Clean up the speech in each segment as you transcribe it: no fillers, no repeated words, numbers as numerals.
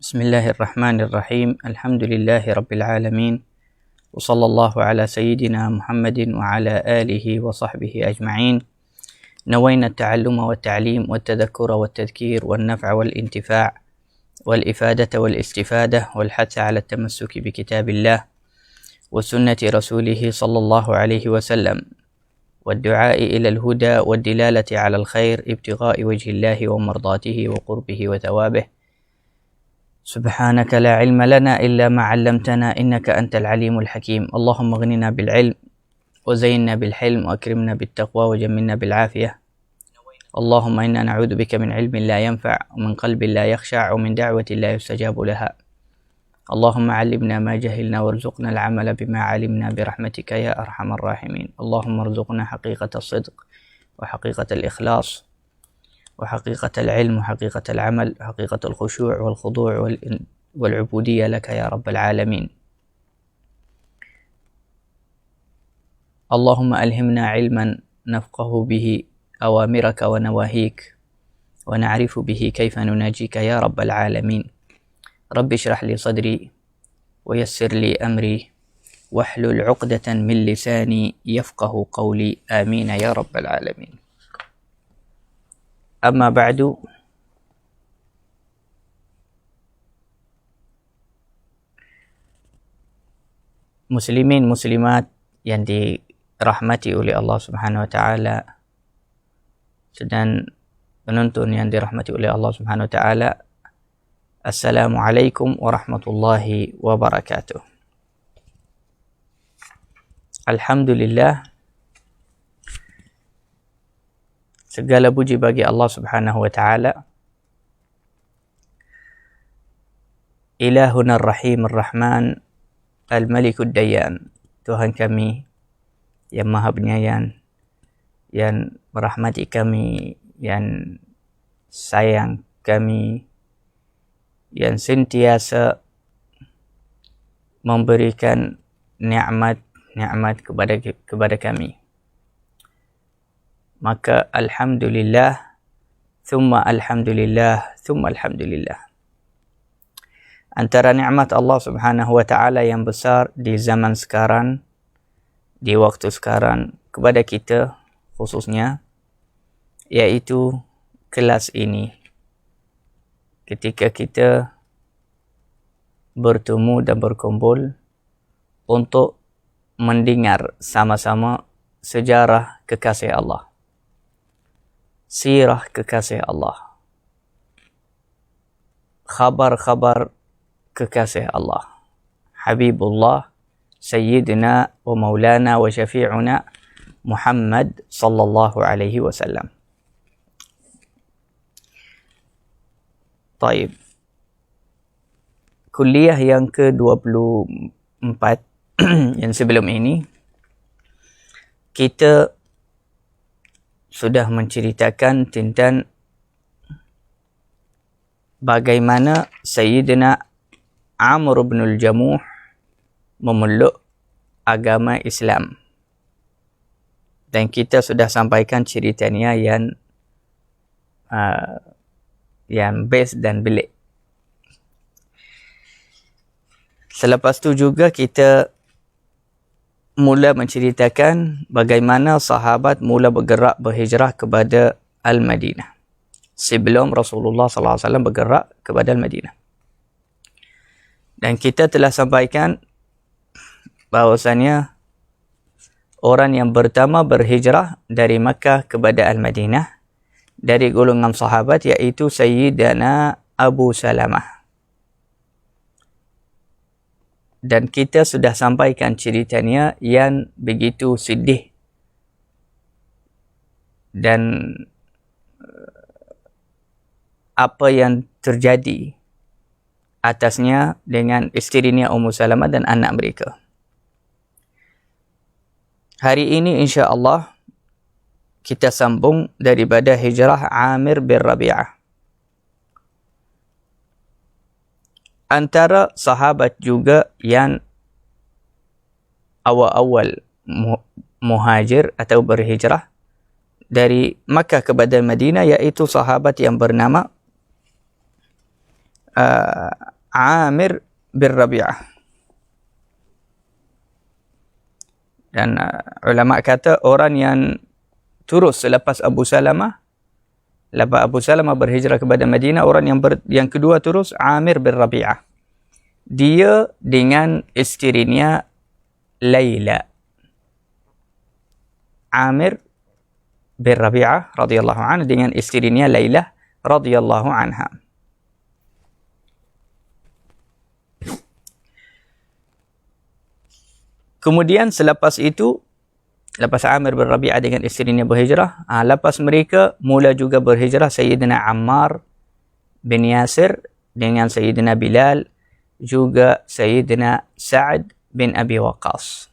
بسم الله الرحمن الرحيم. الحمد لله رب العالمين، وصلى الله على سيدنا محمد وعلى آله وصحبه أجمعين. نوينا التعلم والتعليم والتذكر والتذكير والنفع والانتفاع والإفادة والاستفادة والحث على التمسك بكتاب الله وسنة رسوله صلى الله عليه وسلم، والدعاء إلى الهدى والدلالة على الخير ابتغاء وجه الله ومرضاته وقربه وثوابه. سبحانك لا علم لنا إلا ما علمتنا إنك أنت العليم الحكيم. اللهم اغننا بالعلم وزينا بالحلم وأكرمنا بالتقوى وجملنا بالعافية. اللهم إنا نعوذ بك من علم لا ينفع ومن قلب لا يخشع ومن دعوة لا يستجاب لها. اللهم علمنا ما جهلنا وارزقنا العمل بما علمنا برحمتك يا أرحم الراحمين. اللهم ارزقنا حقيقة الصدق وحقيقة الإخلاص وحقيقة العلم وحقيقة العمل وحقيقة الخشوع والخضوع والعبودية لك يا رب العالمين. اللهم ألهمنا علما نفقه به أوامرك ونواهيك ونعرف به كيف نناجيك يا رب العالمين. رب اشرح لي صدري ويسر لي أمري واحلل عقدة من لساني يفقه قولي، آمين يا رب العالمين. Amma ba'du. Muslimin muslimat yang dirahmati oleh Allah Subhanahu wa taala dan penonton yang dirahmati oleh Allah Subhanahu wa taala. Assalamualaikum warahmatullahi wabarakatuh. Alhamdulillah, segala puji bagi Allah Subhanahu wa taala, Ilahuna Ar-Rahim Ar-Rahman Al-Malikud Dayyan, Tuhan kami yang Maha Penyayang, yang merahmati kami, yang sayang kami, yang sentiasa memberikan nikmat kepada kami. Maka alhamdulillah, thumma alhamdulillah, thumma alhamdulillah. Antara nikmat Allah Subhanahu wa taala yang besar di zaman sekarang, di waktu sekarang kepada kita khususnya, yaitu kelas ini. Ketika kita bertemu dan berkumpul untuk mendengar sama-sama sejarah kekasih Allah, sirah kekasih Allah, khabar-khabar kekasih Allah, Habibullah, Sayyidina wa Maulana wa Syafi'una Muhammad sallallahu alaihi wasallam. Taib. Kuliah yang ke-24 yang sebelum ini, kita sudah menceritakan tentang bagaimana Sayyidina Amr bin al-Jamuh memeluk agama Islam. Dan kita sudah sampaikan ceritanya yang best dan belik. Selepas tu juga kita mula menceritakan bagaimana sahabat mula berhijrah kepada Al-Madinah sebelum Rasulullah sallallahu alaihi wasallam bergerak kepada Al-Madinah. Dan kita telah sampaikan bahawasanya orang yang pertama berhijrah dari Makkah kepada Al-Madinah dari golongan sahabat iaitu Sayyidina Abu Salamah. Dan kita sudah sampaikan ceritanya yang begitu sedih dan apa yang terjadi atasnya dengan isterinya Ummu Salamah dan anak mereka. Hari ini insya-Allah kita sambung daripada hijrah Amir bin Rabi'ah. Antara sahabat juga yang awal-awal muhajir atau berhijrah dari Makkah kepada Madinah, yaitu sahabat yang bernama Amir bin Rabi'ah. Dan ulama kata orang yang terus selepas Abu Salamah, lepas Abu Salamah berhijrah kepada Madinah, orang yang kedua terus Amir bin Rabi'ah. Dia dengan isterinya Layla. Amir bin Rabi'ah radhiyallahu anhu dengan isterinya Layla radhiyallahu anha. Kemudian selepas itu, lepas Amir bin Rabi'ah dengan isterinya berhijrah, lepas mereka mula juga berhijrah Sayyidina Ammar bin Yasir dengan Sayyidina Bilal, juga Sayyidina Sa'ad bin Abi Waqqas.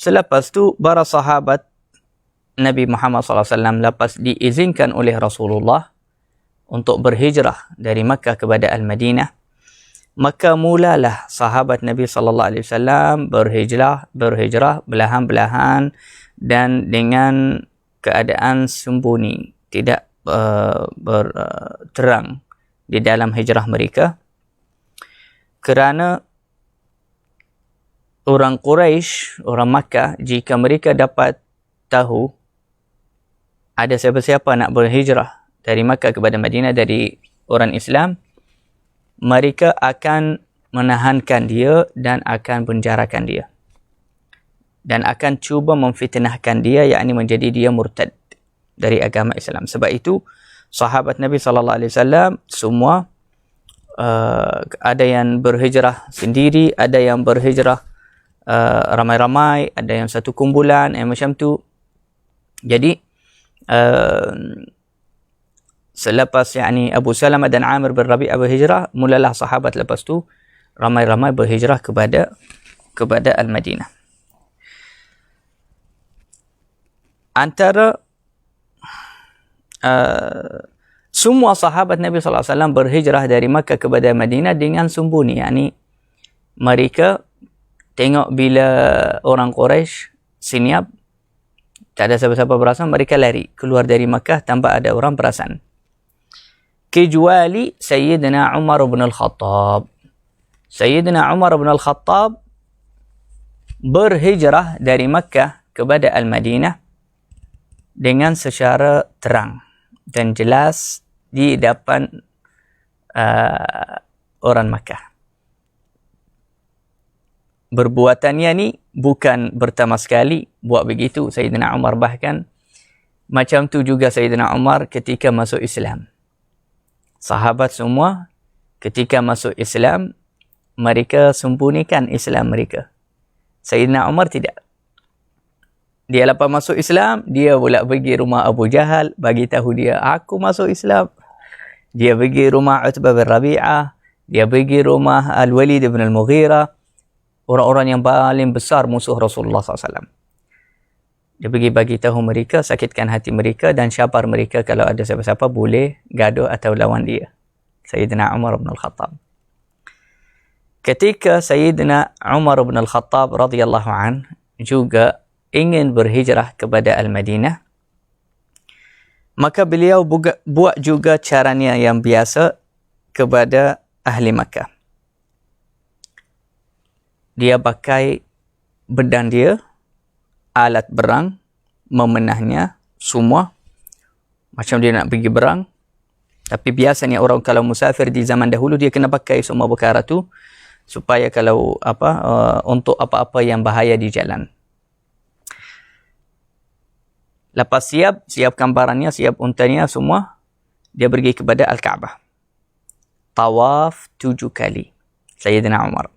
Selepas tu, para sahabat Nabi Muhammad SAW lepas diizinkan oleh Rasulullah untuk berhijrah dari Makkah kepada Al-Madinah, maka mulalah sahabat Nabi SAW berhijrah belahan-belahan dan dengan keadaan sembunyi, tidak terang di dalam hijrah mereka, kerana orang Quraisy, orang Makkah, jika mereka dapat tahu ada siapa-siapa nak berhijrah dari Makkah kepada Madinah dari orang Islam, mereka akan menahankan dia dan akan penjarakan dia. Dan akan cuba memfitnahkan dia, yakni menjadi dia murtad dari agama Islam. Sebab itu, sahabat Nabi SAW semua ada yang berhijrah sendiri, ada yang berhijrah ramai-ramai, ada yang satu kumpulan, macam tu. Jadi, selepas yakni Abu Salamah dan Amir bin Rabi'ah berhijrah, mulalah sahabat lepas tu ramai-ramai berhijrah kepada Al-Madinah. Antara semua sahabat Nabi SAW berhijrah dari Makkah kepada Madinah dengan sembunyi. Yani mereka tengok bila orang Quraisy senyap, tak ada siapa-siapa perasan, mereka lari keluar dari Makkah tanpa ada orang perasan. Kecuali Sayyidina Umar bin Al-Khattab. Sayyidina Umar bin Al-Khattab berhijrah dari Makkah kepada Al-Madinah dengan secara terang dan jelas di depan orang Makkah. Perbuatannya ni bukan pertama sekali buat begitu Sayyidina Umar, bahkan macam tu juga Sayyidina Umar ketika masuk Islam. Sahabat semua ketika masuk Islam, mereka sembunyikan Islam mereka. Sayyidina Umar tidak. Dia lepas masuk Islam, dia pula pergi rumah Abu Jahal, bagi tahu dia, aku masuk Islam. Dia pergi rumah Utbah bin Rabi'ah, dia pergi rumah Al-Walid bin Al-Mughirah, orang-orang yang paling besar musuh Rasulullah SAW. Dia pergi bagi tahu mereka, sakitkan hati mereka dan syapar mereka kalau ada siapa-siapa boleh gaduh atau lawan dia. Sayyidina Umar bin Al-Khattab. Ketika Sayyidina Umar bin Al-Khattab radhiyallahu an juga ingin berhijrah kepada Al-Madinah, maka beliau buat juga caranya yang biasa kepada ahli Makkah. Dia pakai pedang dia, alat berang, memenahnya semua macam dia nak pergi berang. Tapi biasanya orang kalau musafir di zaman dahulu, dia kena pakai semua perkara tu supaya kalau untuk apa-apa yang bahaya di jalan. Lepas siapkan barangnya, siap untanya semua, dia pergi kepada Al-Kaabah. Tawaf 7 kali Sayyidina Umar.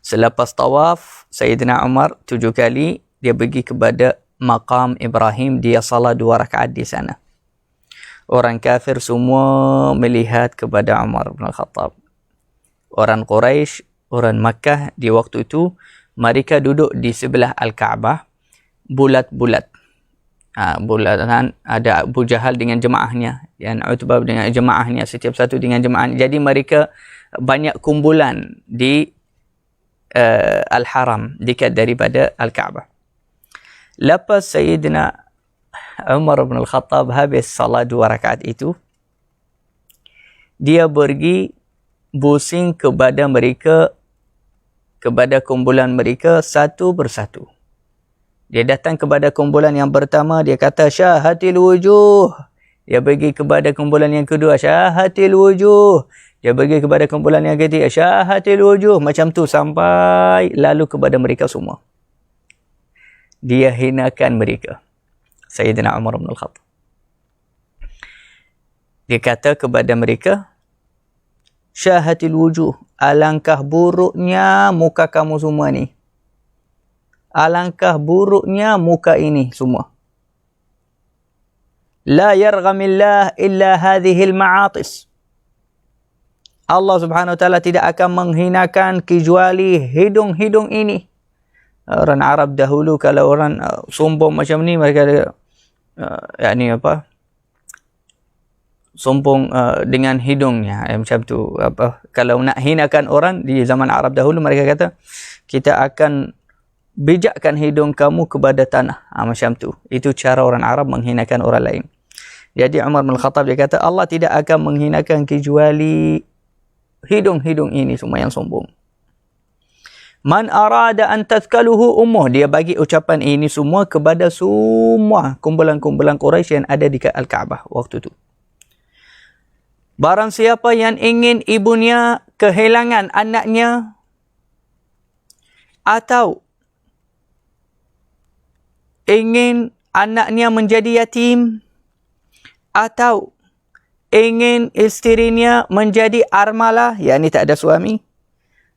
Selepas tawaf Sayyidina Umar 7 kali, dia pergi kepada Maqam Ibrahim, dia salat 2 rakaat di sana. Orang kafir semua melihat kepada Umar bin Al-Khattab. Orang Quraisy, orang Makkah di waktu itu, mereka duduk di sebelah Al-Kaabah, bulat-bulat. Bulatan ada Abu Jahal dengan jemaahnya, dan Utbah dengan jemaahnya, setiap satu dengan jemaahnya. Jadi mereka banyak kumpulan di Al-Haram, dekat daripada Al-Kaabah. Lepas Sayyidina Umar bin Al-Khattab habis salat 2 rakaat itu, dia pergi pusing kepada mereka, kepada kumpulan mereka satu persatu. Dia datang kepada kumpulan yang pertama, dia kata syahatil wujuh. Dia pergi kepada kumpulan yang kedua, syahatil wujuh. Dia pergi kepada kumpulan yang ketiga, syahatil wujuh. Macam tu sampai lalu kepada mereka semua. Dia hinakan mereka. Sayyidina Umar bin Al-Khattab. Dia kata kepada mereka, syahatil wujuh. Alangkah buruknya muka kamu semua ni. Alangkah buruknya muka ini semua. La yarghamillah illa hadhil ma'atis. Allah Subhanahu wa taala tidak akan menghinakan kecuali hidung-hidung ini. Orang Arab dahulu kalau orang sombong macam ni, mereka sombong dengan hidungnya, macam tu. Kalau nak hinakan orang di zaman Arab dahulu, mereka kata kita akan bijakkan hidung kamu kepada tanah. Macam tu. Itu cara orang Arab menghinakan orang lain. Jadi Umar bin Khattab dia kata Allah tidak akan menghinakan kecuali hidung-hidung ini semua yang sombong. Man arada an tazkaluhu ummuh. Dia bagi ucapan ini semua kepada semua kumpulan-kumpulan Quraisy yang ada di Al-Kaabah waktu tu. Barang siapa yang ingin ibunya kehilangan anaknya, atau ingin anaknya menjadi yatim, atau ingin isterinya menjadi armalah, yakni tak ada suami,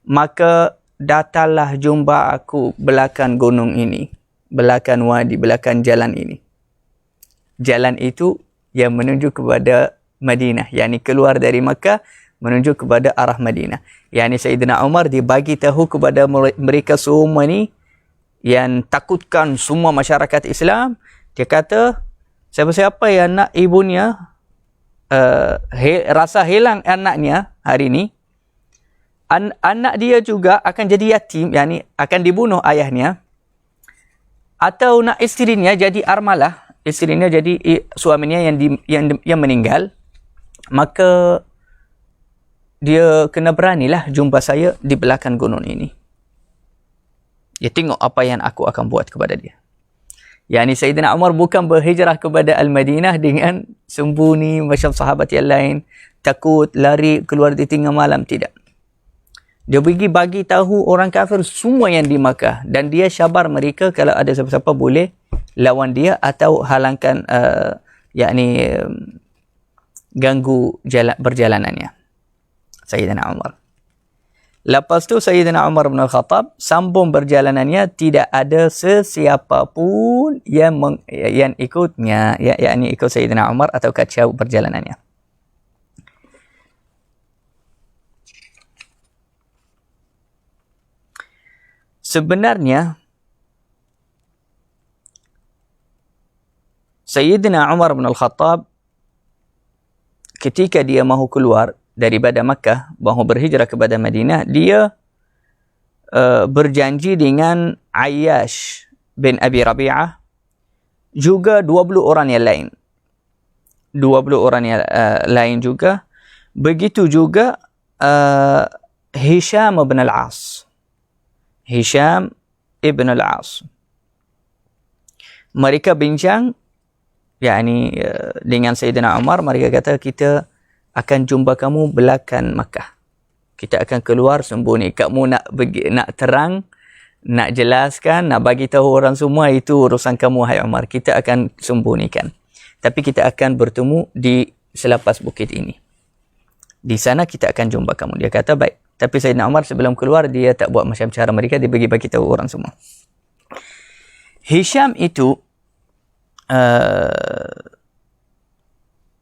maka datanglah jumpa aku belakang gunung ini, belakang wadi, belakang jalan ini. Jalan itu yang menuju kepada Madinah, yakni keluar dari Makkah menuju kepada arah Madinah. Yakni Sayyidina Umar dibagi tahu kepada mereka semua ni, yang takutkan semua masyarakat Islam. Dia kata siapa-siapa yang nak ibunya rasa hilang anaknya hari ni, anak dia juga akan jadi yatim, yakni akan dibunuh ayahnya, atau nak isterinya jadi armalah, isterinya jadi suaminya yang meninggal, maka dia kena beranilah jumpa saya di belakang gunung ini. Dia tengok apa yang aku akan buat kepada dia. Yani Sayyidina Umar bukan berhijrah kepada Al-Madinah dengan sembunyi macam sahabat yang lain, takut lari keluar di tengah malam, tidak. Dia pergi bagi tahu orang kafir semua yang di Makkah, dan dia syabar mereka kalau ada siapa-siapa boleh lawan dia atau halangkan ganggu perjalanannya. Sayyidina Umar. Lepas tu Sayyidina Umar bin Al-Khattab sambung perjalanannya, tidak ada sesiapa pun yang ikutnya, yakni ikut Sayyidina Umar atau kacau perjalanannya. Sebenarnya Sayyidina Umar bin Al-Khattab ketika dia mahu keluar daripada Makkah, mahu berhijrah kepada Madinah, dia berjanji dengan Ayyash bin Abi Rabi'ah, juga 20 orang yang lain. 20 orang yang lain juga. Begitu juga Hisham bin Al-As. Hisham ibn Al-As. Mereka bincang dengan Sayyidina Umar, mereka kata kita akan jumpa kamu belakang Makkah. Kita akan keluar sembunyi. Kamu nak terang, nak jelaskan, nak bagi tahu orang semua, itu urusan kamu, hai Umar. Kita akan sembunyikan. Tapi kita akan bertemu di selepas bukit ini. Di sana kita akan jumpa kamu. Dia kata baik. Tapi Sayyidina Umar sebelum keluar, dia tak buat macam cara mereka, dia bagi tahu orang semua. Hisham itu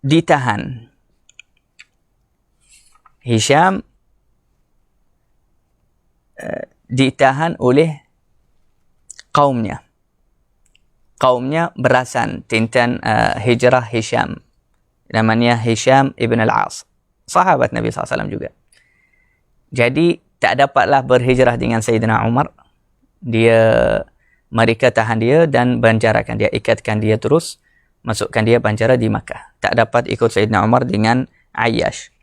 ditahan. Hisham ditahan oleh kaumnya. Kaumnya berasan tentang hijrah Hisham. Namanya Hisham ibn Al-As. Sahabat Nabi SAW juga. Jadi tak dapatlah berhijrah dengan Sayyidina Umar. Mereka tahan dia dan banjarakan dia, ikatkan dia terus, masukkan dia banjara di Makkah. Tak dapat ikut Sayyidina Umar dengan Ayyash.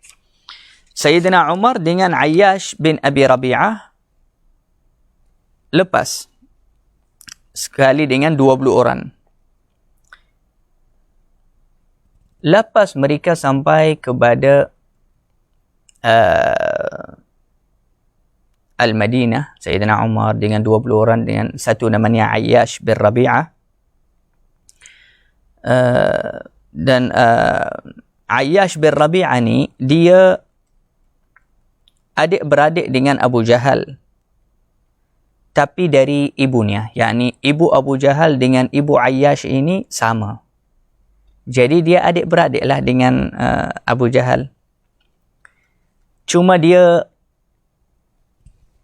Sayyidina Umar dengan Ayyash bin Abi Rabi'ah lepas sekali dengan 20 orang. Lepas mereka sampai kepada Al-Madinah, Sayyidina Umar dengan 20 orang dengan satu namanya Ayyash bin Rabi'ah. Dan Ayyash bin Rabi'ah ni dia adik-beradik dengan Abu Jahal, tapi dari ibunya, yakni ibu Abu Jahal dengan ibu Ayyash ini sama. Jadi dia adik-beradik lah dengan Abu Jahal. Cuma dia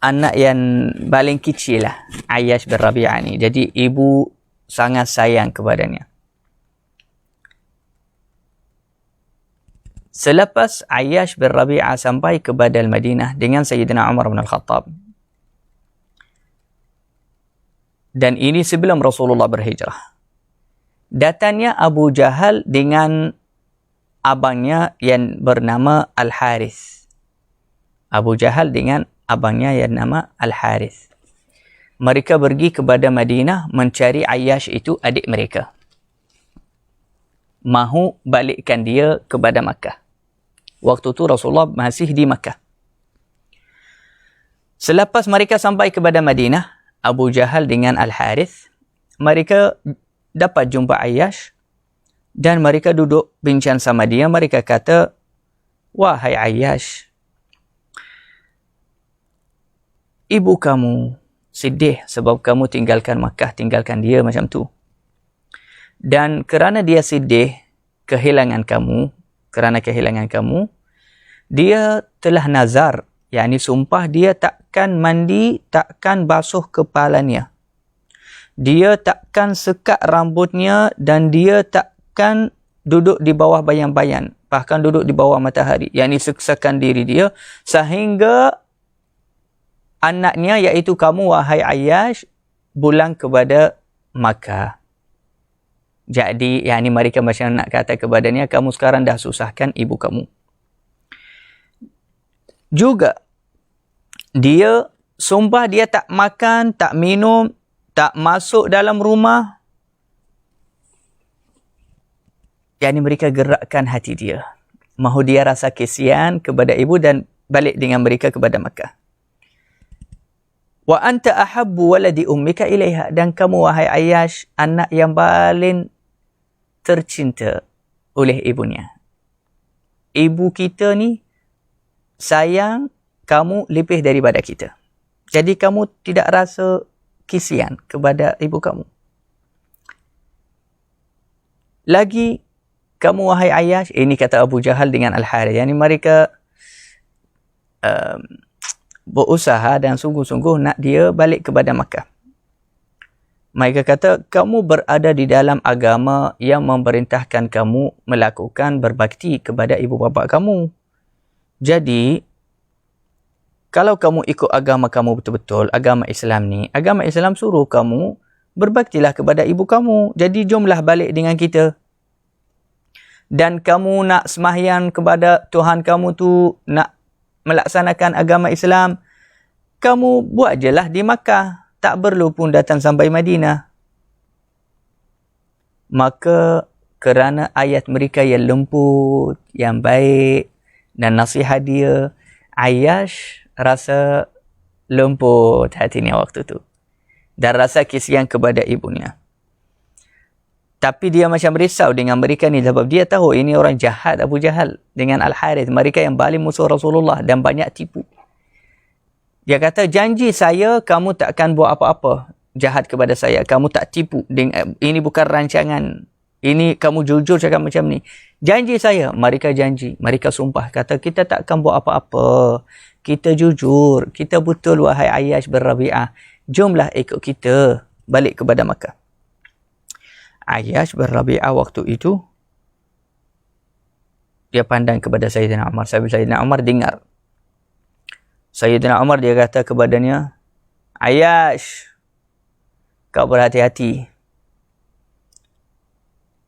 anak yang paling kecil lah, Ayyash bin Rabi'ah ni. Jadi ibu sangat sayang kepadanya. Selepas Ayyash bin Rabi'ah sampai ke Badal Madinah dengan Sayyidina Umar bin Al-Khattab. Dan ini sebelum Rasulullah berhijrah. Datangnya Abu Jahal dengan abangnya yang bernama Al-Harith. Abu Jahal dengan abangnya yang nama Al-Harith. Mereka pergi kepada Madinah mencari Ayyash itu, adik mereka. Mahu balikkan dia kepada Makkah. Waktu tu Rasulullah masih di Makkah. Selepas mereka sampai kepada Madinah, Abu Jahal dengan Al-Harith, mereka dapat jumpa Ayyash dan mereka duduk bincang sama dia. Mereka kata, "Wahai Ayyash, ibu kamu sedih sebab kamu tinggalkan Makkah, tinggalkan dia macam tu. Dan kerana dia sedih kehilangan kamu, dia telah nazar, yakni sumpah dia takkan mandi, takkan basuh kepalanya. Dia takkan sekat rambutnya dan dia takkan duduk di bawah bayan-bayan, bahkan duduk di bawah matahari, yakni seksakan diri dia sehingga anaknya iaitu kamu wahai Ayyash pulang kepada Makkah." Jadi yakni mereka macam nak kata kepadanya, kamu sekarang dah susahkan ibu kamu. Juga dia sumpah dia tak makan, tak minum, tak masuk dalam rumah. Yani mereka gerakkan hati dia. Mahu dia rasa kesian kepada ibu dan balik dengan mereka kepada Makkah. Wa anta ahabbu waladi ummika ilaiha, dan kamu wahai Ayyash anak yang paling tercinta oleh ibunya. Ibu kita ni sayang kamu lebih daripada kita. Jadi kamu tidak rasa kesian kepada ibu kamu. Lagi kamu wahai Ayyash, ini kata Abu Jahal dengan Al-Harith, yani mereka berusaha dan sungguh-sungguh nak dia balik kepada Makkah. Mereka kata, kamu berada di dalam agama yang memerintahkan kamu melakukan berbakti kepada ibu bapa kamu. Jadi, kalau kamu ikut agama kamu betul-betul, agama Islam ni, agama Islam suruh kamu berbaktilah kepada ibu kamu. Jadi, jomlah balik dengan kita. Dan kamu nak sembahyang kepada Tuhan kamu tu, nak melaksanakan agama Islam, kamu buat je lah di Makkah. Tak perlu pun datang sampai Madinah. Maka kerana ayat mereka yang lembut, yang baik dan nasihat dia, Ayyash rasa lembut hatinya waktu tu. Dan rasa kesian kepada ibunya. Tapi dia macam risau dengan mereka ni sebab dia tahu ini orang jahat, Abu Jahal dengan Al-Harith. Mereka yang paling musuh Rasulullah dan banyak tipu. Dia kata, janji saya kamu takkan buat apa-apa jahat kepada saya. Kamu tak tipu. Ini bukan rancangan. Ini kamu jujur cakap macam ni. Janji saya. Mereka janji. Mereka sumpah. Kata, kita takkan buat apa-apa. Kita jujur. Kita betul wahai Ayyash bin Rabi'ah. Jomlah ikut kita balik kepada Makkah. Ayyash bin Rabi'ah waktu itu, dia pandang kepada Sayyidina Umar. Sayyidina Umar dengar. Sayyidina Umar dia kata kepadanya, Ayyash, kau berhati-hati.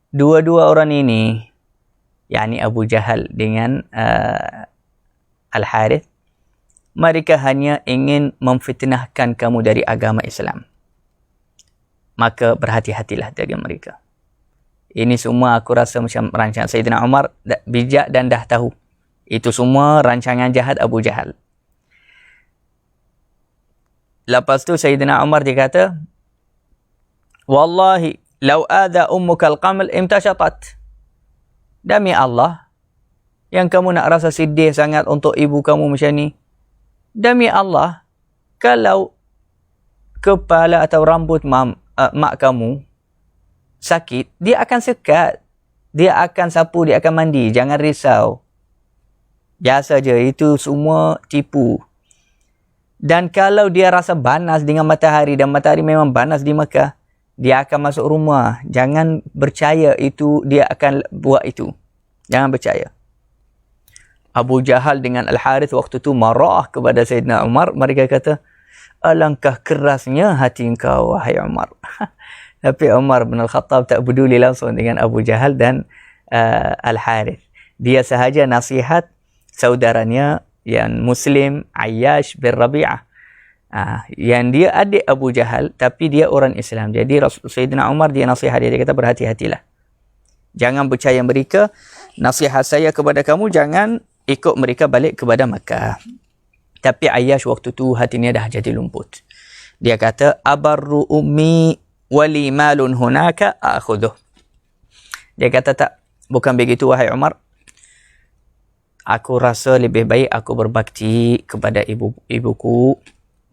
Dua-dua orang ini, yakni Abu Jahal dengan Al-Harith, mereka hanya ingin memfitnahkan kamu dari agama Islam. Maka berhati-hatilah dengan mereka. Ini semua aku rasa macam rancangan Sayyidina Umar bijak dan dah tahu. Itu semua rancangan jahat Abu Jahal. Lepas tu Sayyidina Umar dia kata, Wallahi, law adha ummuka al-qaml imtashatat. Demi Allah, yang kamu nak rasa sedih sangat untuk ibu kamu macam ni. Demi Allah, kalau kepala atau rambut mak kamu sakit, dia akan sekat. Dia akan sapu, dia akan mandi. Jangan risau. Biasa je, itu semua tipu. Dan kalau dia rasa banas dengan matahari, dan matahari memang banas di Mekah, dia akan masuk rumah. Jangan percaya itu, dia akan buat itu. Jangan percaya. Abu Jahal dengan Al-Harith waktu tu marah kepada Sayyidina Umar. Mereka kata, alangkah kerasnya hati engkau, wahai Umar. Tapi Umar bin Al-Khattab tak peduli langsung dengan Abu Jahal dan Al-Harith. Dia sahaja nasihat saudaranya yang Muslim, Ayyash bin Rabi'ah. Yang dia adik Abu Jahal, tapi dia orang Islam. Jadi Sayyidina Umar dia nasihat dia kata berhati-hatilah. Jangan percaya mereka. Nasihat saya kepada kamu, jangan ikut mereka balik kepada Makkah. Tapi Ayyash waktu tu hatinya dah jadi lumput. Dia kata, abarru ummi wali malun hunaka akhuduh. Dia kata tak, bukan begitu wahai Umar. Aku rasa lebih baik aku berbakti kepada ibuku.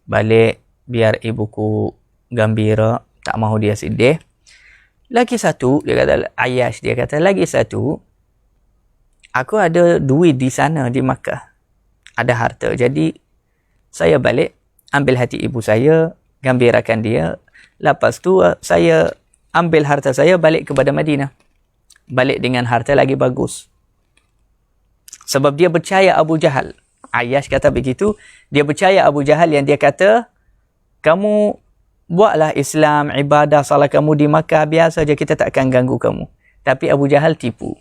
Balik biar ibuku gembira, tak mahu dia sedih. Lagi satu, dia kata Ayyash, dia kata lagi satu, aku ada duit di sana di Makkah. Ada harta. Jadi saya balik ambil hati ibu saya, gembirakan dia. Lepas tu saya ambil harta saya balik kepada Madinah. Balik dengan harta lagi bagus. Sebab dia percaya Abu Jahal. Ayyash kata begitu. Dia percaya Abu Jahal yang dia kata, kamu buatlah Islam, ibadah, salah kamu di Makkah, biasa je, kita tak akan ganggu kamu. Tapi Abu Jahal tipu.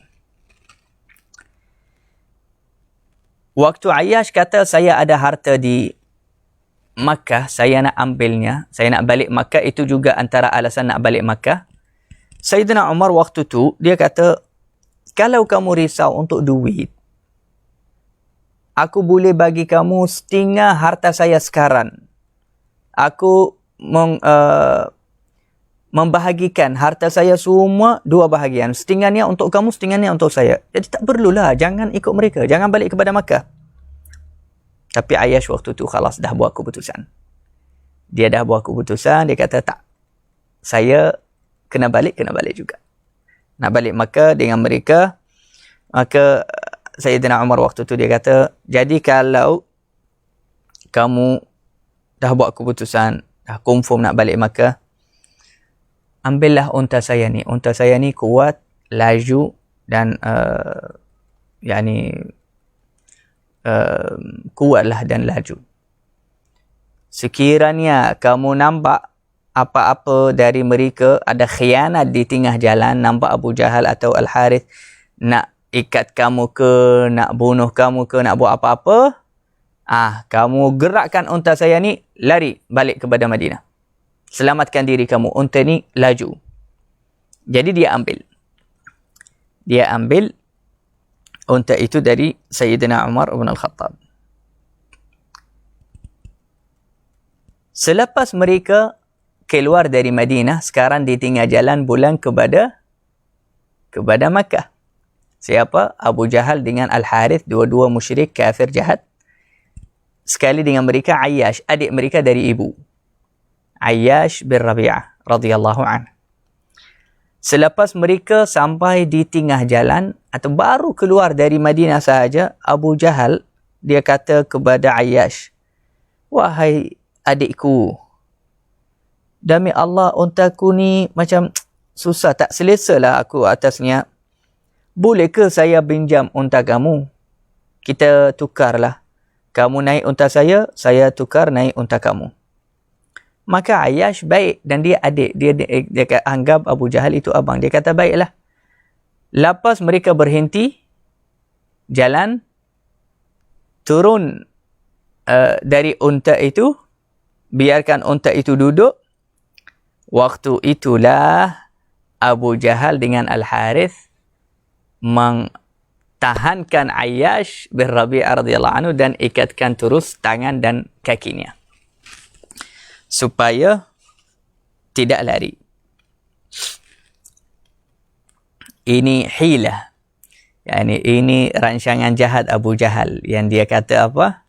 Waktu Ayyash kata, saya ada harta di Makkah, saya nak ambilnya, saya nak balik Makkah, itu juga antara alasan nak balik Makkah. Sayyidina Umar waktu tu, dia kata, kalau kamu risau untuk duit, aku boleh bagi kamu setengah harta saya sekarang. Aku membahagikan harta saya semua dua bahagian. Setengahnya untuk kamu, setengahnya untuk saya. Jadi tak perlulah, jangan ikut mereka, jangan balik kepada Makkah. Tapi Ayyash waktu tu khalas dah buat keputusan. Dia dah buat keputusan, dia kata tak. Saya kena balik juga. Nak balik Makkah dengan mereka. Maka Sayyidina Umar waktu tu dia kata, jadi kalau kamu dah buat keputusan, dah confirm nak balik Makkah, ambillah unta saya ni. Unta saya ni kuat, laju dan kuatlah dan laju. Sekiranya kamu nampak apa-apa dari mereka ada khianat di tengah jalan, nampak Abu Jahal atau Al-Harith nak ikat kamu ke, nak bunuh kamu ke, nak buat apa-apa, kamu gerakkan unta saya ni, lari balik kepada Madinah. Selamatkan diri kamu, unta ni laju. Jadi dia ambil unta itu dari Sayyidina Umar bin Al-Khattab. Selepas mereka keluar dari Madinah, sekarang di tengah jalan pulang kepada Makkah. Siapa? Abu Jahal dengan Al-Harith, dua-dua musyrik kafir jahat. Sekali dengan mereka Ayyash, adik mereka dari ibu. Ayyash bin Rabi'ah radhiyallahu anhu. Selepas mereka sampai di tengah jalan atau baru keluar dari Madinah sahaja, Abu Jahal dia kata kepada Ayyash, wahai adikku, demi Allah untaku ni macam susah, tak selesalah aku atasnya. Boleh ke saya pinjam unta kamu? Kita tukarlah. Kamu naik unta saya tukar naik unta kamu. Maka Ayyash baik, dan dia adik. Dia anggap Abu Jahal itu abang. Dia kata baiklah. Lepas mereka berhenti jalan, turun dari unta itu, biarkan unta itu duduk. Waktu itulah Abu Jahal dengan Al-Harith mengtahankan Ayyash bin Rabi'ah radhiyallahu anhu dan ikatkan terus tangan dan kakinya supaya tidak lari. Ini hilah. Yani ini rancangan jahat Abu Jahal yang dia kata apa?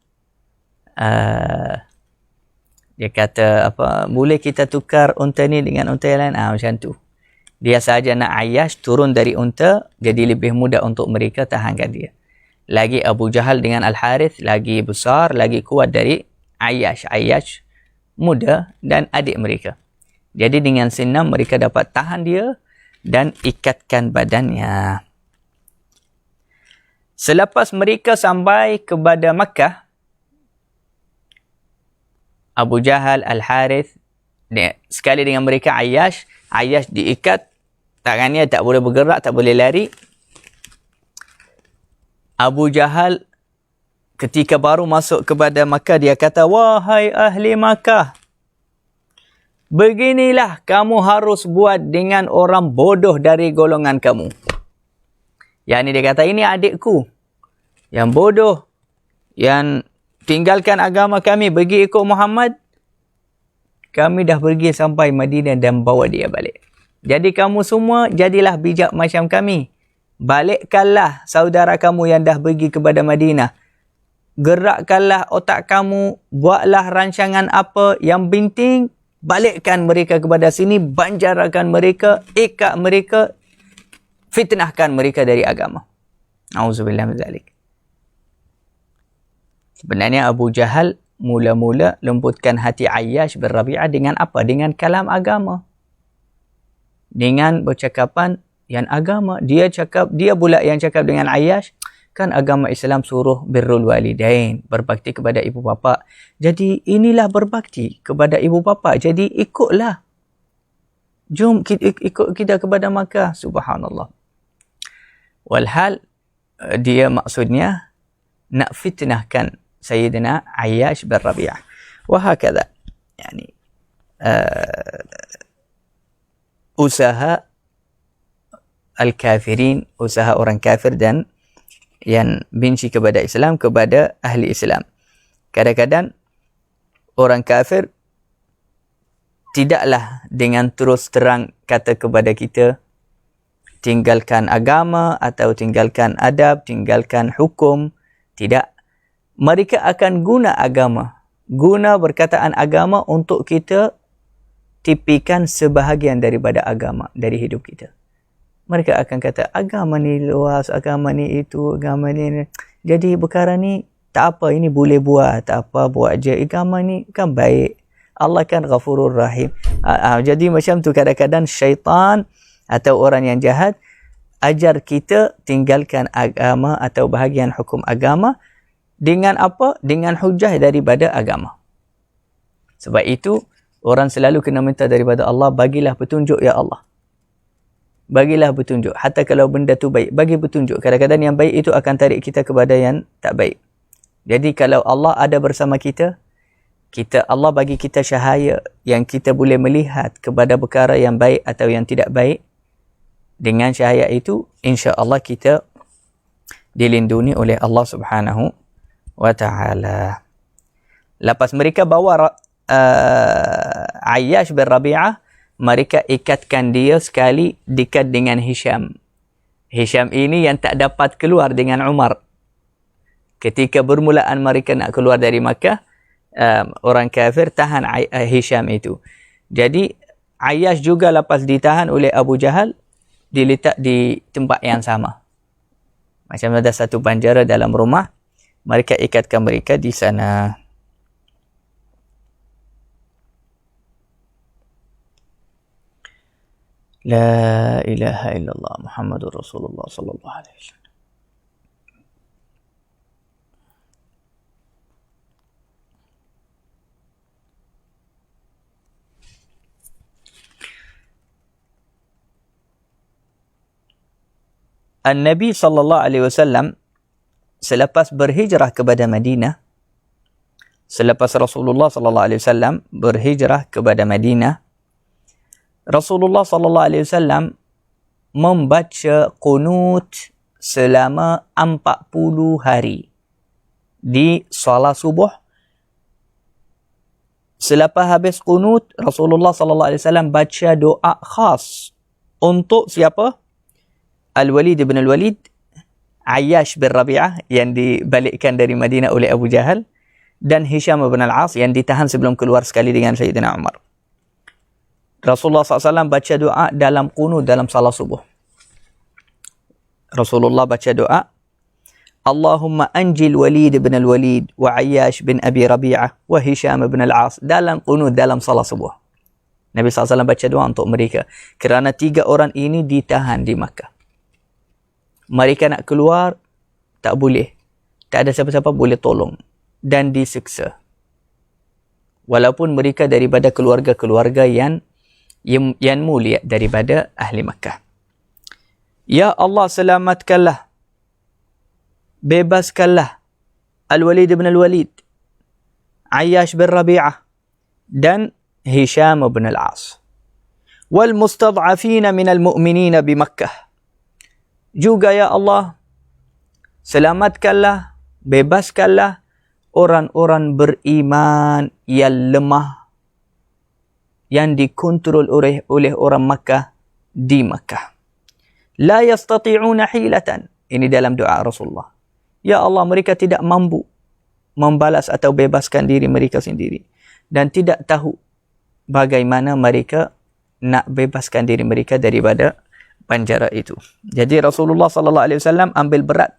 Dia kata apa? Boleh kita tukar unta ni dengan unta yang lain? Macam tu. Dia sahaja nak Ayyash turun dari unta, jadi lebih mudah untuk mereka tahankan dia. Lagi Abu Jahal dengan Al-Harith lagi besar, lagi kuat dari Ayyash. Ayyash muda dan adik mereka. Jadi dengan senang mereka dapat tahan dia dan ikatkan badannya. Selepas mereka sampai kepada Makkah, Abu Jahal, Al-Harith, sekali dengan mereka Ayyash diikat, tangannya tak boleh bergerak, tak boleh lari. Abu Jahal ketika baru masuk kepada Makkah, dia kata, "Wahai ahli Makkah, beginilah kamu harus buat dengan orang bodoh dari golongan kamu." Yang ini dia kata, ini adikku yang bodoh, yang tinggalkan agama kami, pergi ikut Muhammad. Kami dah pergi sampai Madinah dan bawa dia balik. Jadi kamu semua jadilah bijak macam kami. Balikkanlah saudara kamu yang dah pergi kepada Madinah. Gerakkanlah otak kamu, buatlah rancangan apa. Yang penting, balikkan mereka kepada sini, banjarakan mereka, ikat mereka, fitnahkan mereka dari agama. Auzubillah min zalik. Sebenarnya Abu Jahal mula-mula lembutkan hati Ayyash bin Rabi'ah dengan apa? Dengan kalam agama. Dengan percakapan yang agama. Dia pula yang cakap dengan Ayyash, kan agama Islam suruh birrul walidain, berbakti kepada ibu bapa. Jadi inilah berbakti kepada ibu bapa. Jadi ikutlah. Jom ikut kita kepada Makkah. Subhanallah. Walhal dia maksudnya nak fitnahkan Sayyidina Ayyash bin Rabi'ah. Wahakadha. Yani usaha al-kafirin, usaha orang kafir dan yang benci kepada Islam, kepada ahli Islam. Kadang-kadang orang kafir tidaklah dengan terus terang kata kepada kita, tinggalkan agama atau tinggalkan adab, tinggalkan hukum. Tidak. Mereka akan guna agama, guna perkataan agama untuk kita tipikan sebahagian daripada agama dari hidup kita. Mereka akan kata, agama ni luas, agama ni itu, agama ni. Jadi perkara ni tak apa, ini boleh buat, tak apa, buat je. Agama ni kan baik. Allah kan Ghafurur Rahim. Jadi macam tu kadang-kadang syaitan atau orang yang jahat ajar kita tinggalkan agama atau bahagian hukum agama dengan apa? Dengan hujah daripada agama. Sebab itu orang selalu kena minta daripada Allah, bagilah petunjuk ya Allah. Bagilah petunjuk. Hatta kalau benda tu baik, bagi petunjuk. Kadang-kadang yang baik itu akan tarik kita kepada yang tak baik. Jadi kalau Allah ada bersama kita, Allah bagi kita cahaya yang kita boleh melihat kepada perkara yang baik atau yang tidak baik. Dengan cahaya itu, insya-Allah kita dilindungi oleh Allah Subhanahu wa ta'ala. Lepas mereka bawa Ayyash bin Rabi'ah, mereka ikatkan dia sekali dekat dengan Hisham. Hisham ini yang tak dapat keluar dengan Umar. Ketika bermulaan mereka nak keluar dari Makkah, orang kafir tahan Hisham itu. Jadi Ayyash juga lepas ditahan oleh Abu Jahal, diletak di tempat yang sama. Macam ada satu banjara dalam rumah, mereka ikatkan mereka di sana. La ilaha illallah Muhammadur Rasulullah sallallahu alaihi wasallam. An-Nabi sallallahu alaihi wasallam selepas berhijrah kepada Madinah, selepas Rasulullah sallallahu alaihi wasallam berhijrah kepada Madinah, Rasulullah sallallahu alaihi wasallam membaca qunut selama 40 hari di solat subuh. Selepas habis qunut, Rasulullah sallallahu alaihi wasallam baca doa khas untuk siapa? Al-Walid bin Al-Walid, Ayyash bin Rabi'ah yang dibalikkan dari Madinah oleh Abu Jahal, dan Hisham bin Al-As yang ditahan sebelum keluar sekali dengan Sayyidina Umar. Rasulullah SAW baca doa dalam qunut dalam salat subuh. Rasulullah baca doa, Allahumma anjil Walid bin Al-Walid wa Ayyash bin Abi Rabi'ah wa Hisham bin Al-As, dalam qunut dalam salat subuh. Nabi SAW baca doa untuk mereka kerana 3 orang ini ditahan di Makkah. Mereka nak keluar, tak boleh. Tak ada siapa-siapa boleh tolong. Dan disiksa. Walaupun mereka daripada keluarga-keluarga yang mulia daripada ahli Makkah. Ya Allah, selamatkanlah, bebaskanlah Al-Walid bin Al-Walid, Ayyash bin Rabi'ah, dan Hisham bin Al-As. Wal mustad'afina minal mu'minina bi Makkah. Juga ya Allah, selamatkanlah, bebaskanlah orang-orang beriman yang lemah, yang dikontrol oleh orang Makkah di Makkah. La yastati'una hilatan. Ini dalam doa Rasulullah. Ya Allah, mereka tidak mampu membalas atau bebaskan diri mereka sendiri. Dan tidak tahu bagaimana mereka nak bebaskan diri mereka daripada penjara itu. Jadi Rasulullah SAW ambil berat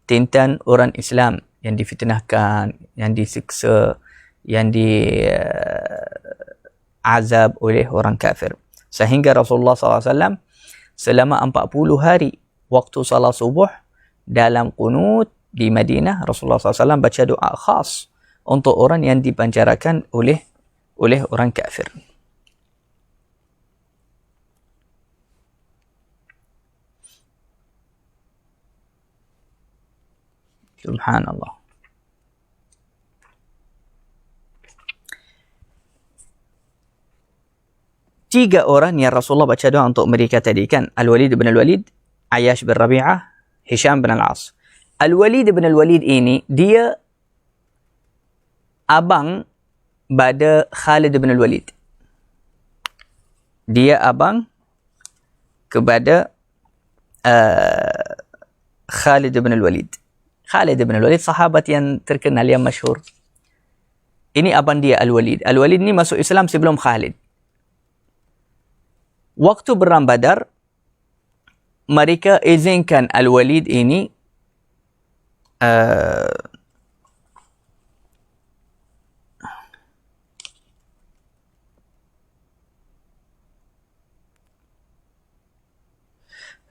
tintan orang Islam yang difitnahkan, yang disiksa, yang diazab oleh orang kafir. Sehingga Rasulullah SAW selama 40 hari waktu salat subuh dalam qunut di Madinah, Rasulullah SAW baca doa khas untuk orang yang dipenjarakan oleh orang kafir. Subhanallah. Tiga orang yang Rasulullah baca doa untuk mereka tadi kan, Al-Walid bin Al-Walid, Ayyash bin Rabi'ah, Hisham bin Al-As. Al-Walid bin Al-Walid ini, dia abang pada Khalid bin Al-Walid. Dia abang kepada Khalid bin Al-Walid. Khalid bin Al-Walid, sahabat yang terkenal, yang masyhur. Ini abang dia, Al-Walid. Al-Walid ni masuk Islam sebelum Khalid. Waktu Perang Badar, mereka izinkan Al-Walid ini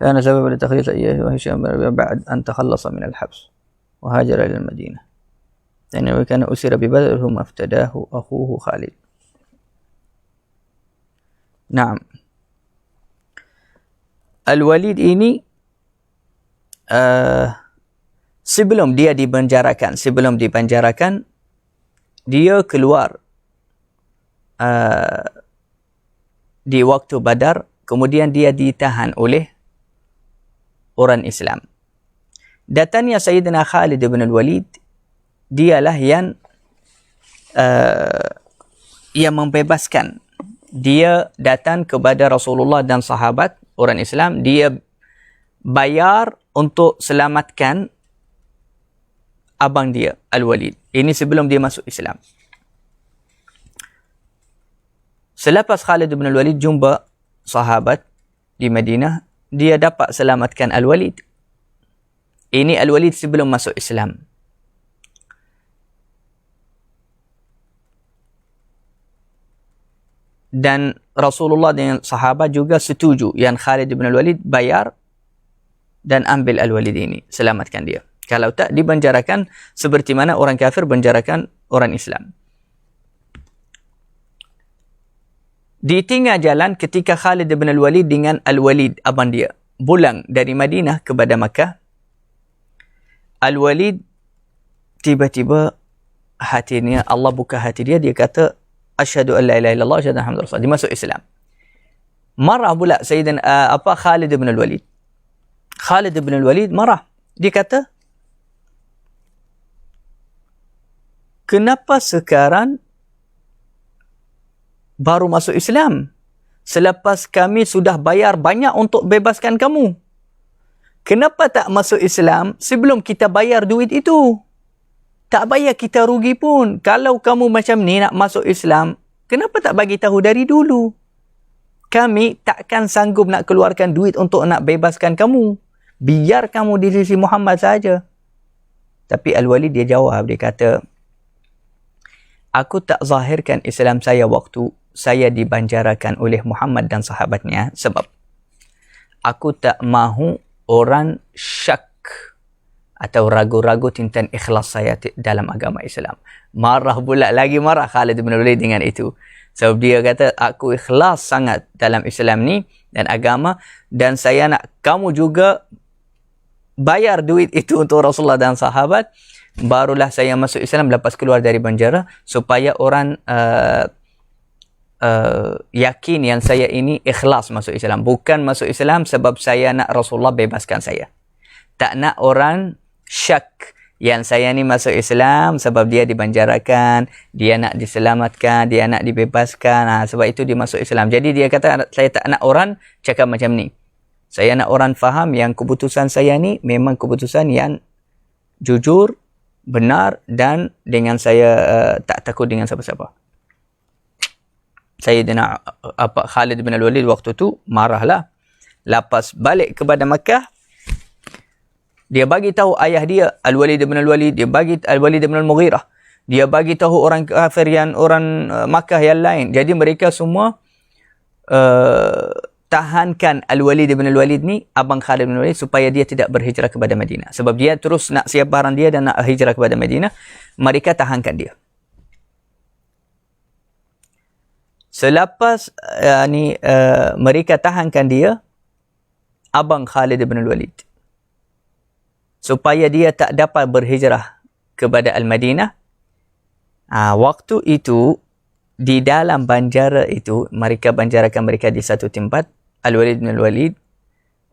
كان سببا لتخليص إياه وهشام بعد أن تخلص من الحبس وهاجر إلى المدينة لأنه كان أسر ببدر ثم افتداه أخوه خالد. نعم, Al-Walid ini sebelum dia dipenjarakan, dia keluar di waktu Badar, kemudian dia ditahan oleh orang Islam. Datangnya Sayyidina Khalid bin Al-Walid, dialah yang membebaskan. Dia datang kepada Rasulullah dan sahabat orang Islam, dia bayar untuk selamatkan abang dia, Al-Walid. Ini sebelum dia masuk Islam. Selepas Khalid bin Al-Walid jumpa sahabat di Madinah, dia dapat selamatkan Al-Walid. Ini Al-Walid sebelum masuk Islam. Dan Rasulullah dengan sahabat juga setuju yang Khalid bin Al-Walid bayar dan ambil Al-Walid ini, selamatkan dia. Kalau tak, dipenjarakan seperti mana orang kafir penjarakan orang Islam. Di tengah jalan ketika Khalid bin Al-Walid dengan Al-Walid, abang dia, pulang dari Madinah kepada Makkah, Al-Walid tiba-tiba hatinya, Allah buka hati dia, dia kata asyhadu an la ilaha illallah wa asyhadu anna Muhammadar Rasulullah, dia masuk Islam. Marah pula Sayyidina Khalid bin Al-Walid. Khalid bin Al-Walid marah. Dia kata, kenapa sekarang baru masuk Islam? Selepas kami sudah bayar banyak untuk bebaskan kamu. Kenapa tak masuk Islam sebelum kita bayar duit itu? Tak bayar kita rugi pun. Kalau kamu macam ni nak masuk Islam, kenapa tak bagi tahu dari dulu? Kami takkan sanggup nak keluarkan duit untuk nak bebaskan kamu. Biar kamu di sisi Muhammad saja. Tapi Al-Walid dia jawab, dia kata, aku tak zahirkan Islam saya waktu saya dibanjarakan oleh Muhammad dan sahabatnya sebab aku tak mahu orang syak atau ragu-ragu tentang ikhlas saya dalam agama Islam. Marah pula, lagi marah Khalid bin Walid dengan itu. Sebab dia kata, aku ikhlas sangat dalam Islam ni dan agama, dan saya nak kamu juga bayar duit itu untuk Rasulullah dan sahabat, barulah saya masuk Islam lepas keluar dari penjara, supaya orang yakin yang saya ini ikhlas masuk Islam. Bukan masuk Islam sebab saya nak Rasulullah bebaskan saya. Tak nak orang syak yang saya ni masuk Islam sebab dia dibanjarakan, dia nak diselamatkan, dia nak dibebaskan. Sebab itu dia masuk Islam. Jadi dia kata, saya tak nak orang cakap macam ni. Saya nak orang faham yang keputusan saya ni memang keputusan yang jujur, benar, dan dengan saya tak takut dengan siapa-siapa. Sayyidina Khalid bin Al-Walid waktu tu marahlah. Lepas balik kepada Makkah, dia bagi tahu ayah dia, Al-Walid bin Al-Walid, dia bagi Al-Walid bin Al-Mughirah. Dia bagi tahu orang kafir yang orang Makkah yang lain. Jadi mereka semua tahankan Al-Walid bin Al-Walid ni, abang Khalid bin Al-Walid, supaya dia tidak berhijrah kepada Madinah. Sebab dia terus nak siap barang dia dan nak hijrah kepada Madinah. Mereka tahankan dia. Selepas mereka tahankan dia, abang Khalid bin Al-Walid, supaya dia tak dapat berhijrah kepada Al-Madinah, waktu itu di dalam banjara itu, mereka banjarakan mereka di satu tempat, Al-Walid bin Al-Walid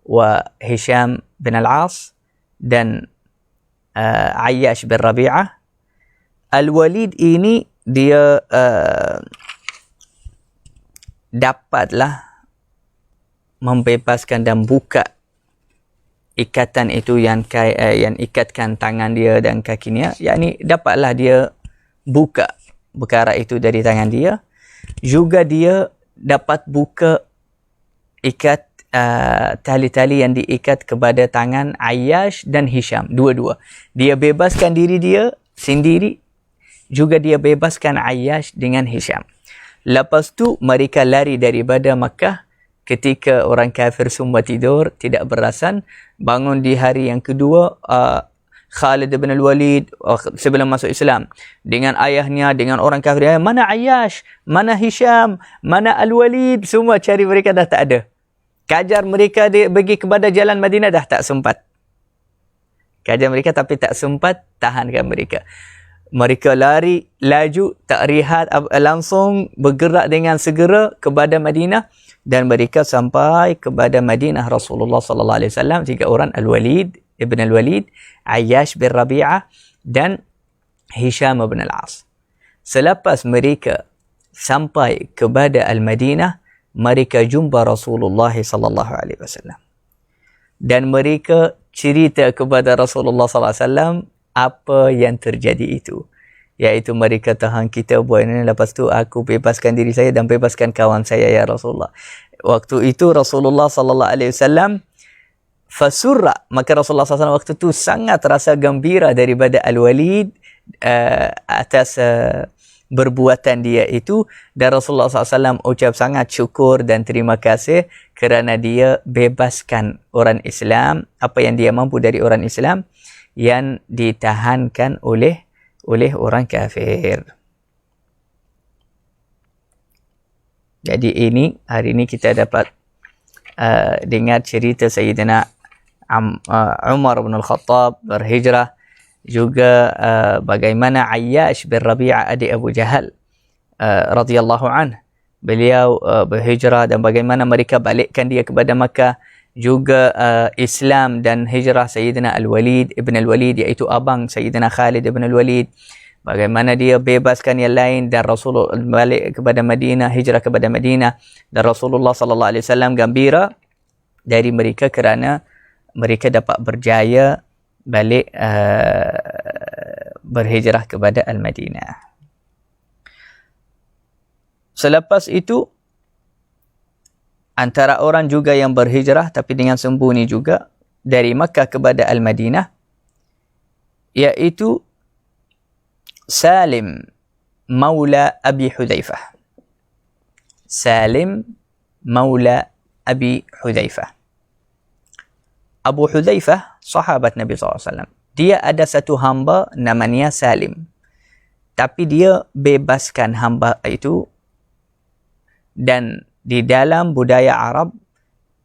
wa Hisham bin Al-As dan Ayyash bin Rabi'ah. Al-Walid ini dia dapatlah membebaskan dan buka ikatan itu yang ikatkan tangan dia dan kakinya. Yakni dapatlah dia buka perkara itu dari tangan dia. Juga dia dapat buka ikat tali-tali yang diikat kepada tangan Ayyash dan Hisham. Dua-dua. Dia bebaskan diri dia sendiri. Juga dia bebaskan Ayyash dengan Hisham. Lepas tu mereka lari daripada Makkah ketika orang kafir semua tidur, tidak berasan. Bangun di hari yang kedua, Khalid bin Al-Walid sebelum masuk Islam dengan ayahnya, dengan orang kafir, mana Ayyash, mana Hisham, mana Al-Walid, semua cari mereka dah tak ada. Kajar mereka dia pergi kepada jalan Madinah dah tak sempat. Kajar mereka tapi tak sempat tahankan mereka. Mereka lari, laju, tak rehat, langsung bergerak dengan segera kepada Madinah, dan mereka sampai kepada Madinah Rasulullah sallallahu alaihi wasallam, tiga orang, Al-Walid ibn Al-Walid, Ayyash bin Rabi'ah dan Hisham bin Al-As. Selepas mereka sampai kepada Al-Madinah, mereka jumpa Rasulullah sallallahu alaihi wasallam. Dan mereka cerita kepada Rasulullah sallallahu alaihi wasallam apa yang terjadi itu. Iaitu mereka tahan kita buat ini, lepas tu aku bebaskan diri saya dan bebaskan kawan saya ya Rasulullah. Waktu itu Rasulullah sallallahu alaihi wasallam fasurra, maka Rasulullah sallallahu alaihi wasallam waktu tu sangat rasa gembira daripada Al-Walid atas perbuatan dia itu, dan Rasulullah SAW ucap sangat syukur dan terima kasih kerana dia bebaskan orang Islam, apa yang dia mampu dari orang Islam yang ditahankan oleh orang kafir. Jadi hari ini kita dapat dengar cerita Sayyidina Umar bin Al-Khattab berhijrah juga bagaimana Ayyash bin Rabi'ah adik Abu Jahal radhiyallahu anhu, beliau berhijrah dan bagaimana mereka balikkan dia kepada Makkah. Juga Islam dan hijrah Sayyidina Al-Walid ibn Al-Walid, iaitu abang Sayyidina Khalid ibn Al-Walid, bagaimana dia bebaskan yang lain dan Rasulullah balik kepada Madinah, hijrah kepada Madinah, dan Rasulullah sallallahu alaihi wasallam gembira dari mereka kerana mereka dapat berjaya balik berhijrah kepada Al-Madinah. Selepas itu, antara orang juga yang berhijrah tapi dengan sembunyi juga dari Makkah kepada Al-Madinah, iaitu Salim Maula Abi Hudzaifah. Salim Maula Abi Hudzaifah. Abu Hudzaifah, sahabat Nabi SAW. Dia ada satu hamba namanya Salim. Tapi dia bebaskan hamba itu, dan di dalam budaya Arab,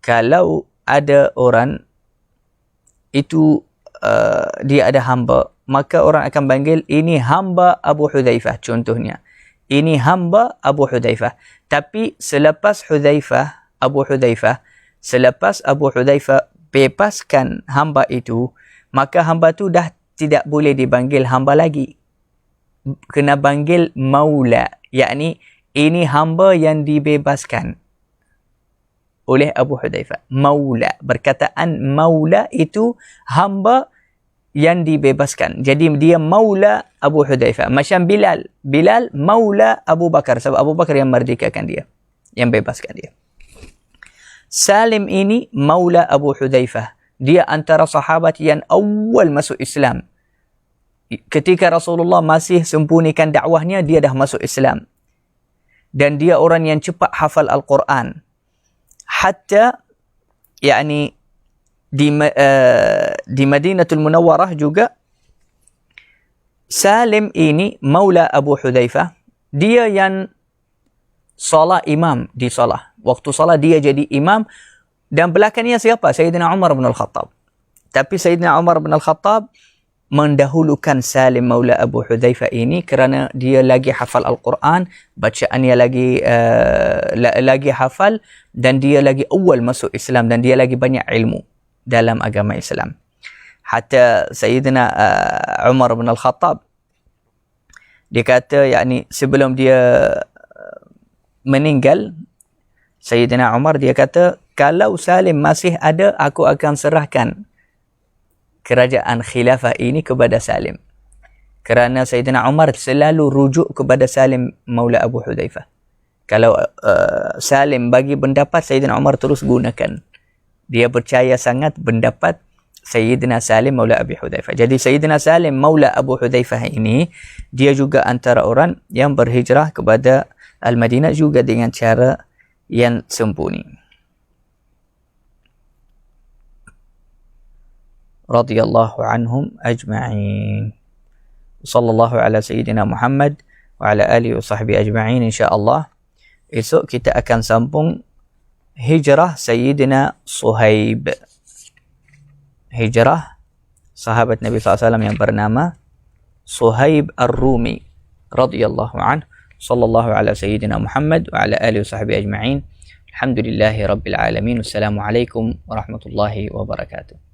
kalau ada orang itu dia ada hamba, maka orang akan panggil ini hamba Abu Hudzaifah contohnya. Ini hamba Abu Hudzaifah. Tapi selepas Abu Hudzaifah bebaskan hamba itu, maka hamba itu dah tidak boleh dipanggil hamba lagi. Kena panggil maula, yakni ini hamba yang dibebaskan oleh Abu Hudzaifah. Maula. Perkataan maula itu hamba yang dibebaskan. Jadi dia maula Abu Hudzaifah. Macam Bilal. Bilal maula Abu Bakar. Sebab Abu Bakar yang merdekakan dia. Yang bebaskan dia. Salim ini maula Abu Hudzaifah. Dia antara sahabat yang awal masuk Islam. Ketika Rasulullah masih sembunyikan dakwahnya, dia dah masuk Islam. Dan dia orang yang cepat hafal Al-Quran. Hatta yakni di Madinatul Munawwarah juga, Salim ini maula Abu Hudzaifah, dia yang salat imam di salat. Waktu salat dia jadi imam, dan belakangnya siapa? Sayyidina Umar bin Al-Khattab. Tapi Sayyidina Umar bin Al-Khattab mendahulukan Salim maula Abu Hudzaifah ini kerana dia lagi hafal Al-Quran, bacaannya lagi hafal, dan dia lagi awal masuk Islam, dan dia lagi banyak ilmu dalam agama Islam. Hatta Sayyidina Umar bin Al-Khattab, dia kata, yakni sebelum dia meninggal, Sayyidina Umar dia kata, kalau Salim masih ada, aku akan serahkan kerajaan khilafah ini kepada Salim. Kerana Sayyidina Umar selalu rujuk kepada Salim maula Abu Hudzaifah. Kalau Salim bagi pendapat, Sayyidina Umar terus gunakan. Dia percaya sangat pendapat Sayyidina Salim maula Abi Hudzaifah. Jadi Sayyidina Salim maula Abu Hudzaifah ini, dia juga antara orang yang berhijrah kepada Al-Madinah juga dengan cara yang sembunyi. Radhiyallahu anhum ajma'in. Sallallahu ala Sayyidina Muhammad wa ala alihi wa sahbihi ajma'in, insyaAllah. Esok kita akan sambung hijrah Sayyidina Suhaib. Hijrah sahabat Nabi SAW yang bernama Suhaib Ar-Rumi radhiyallahu anhu. Sallallahu ala Sayyidina Muhammad wa ala alihi wa sahbihi ajma'in. Alhamdulillahi Rabbil Alamin. Wassalamualaikum warahmatullahi wabarakatuh.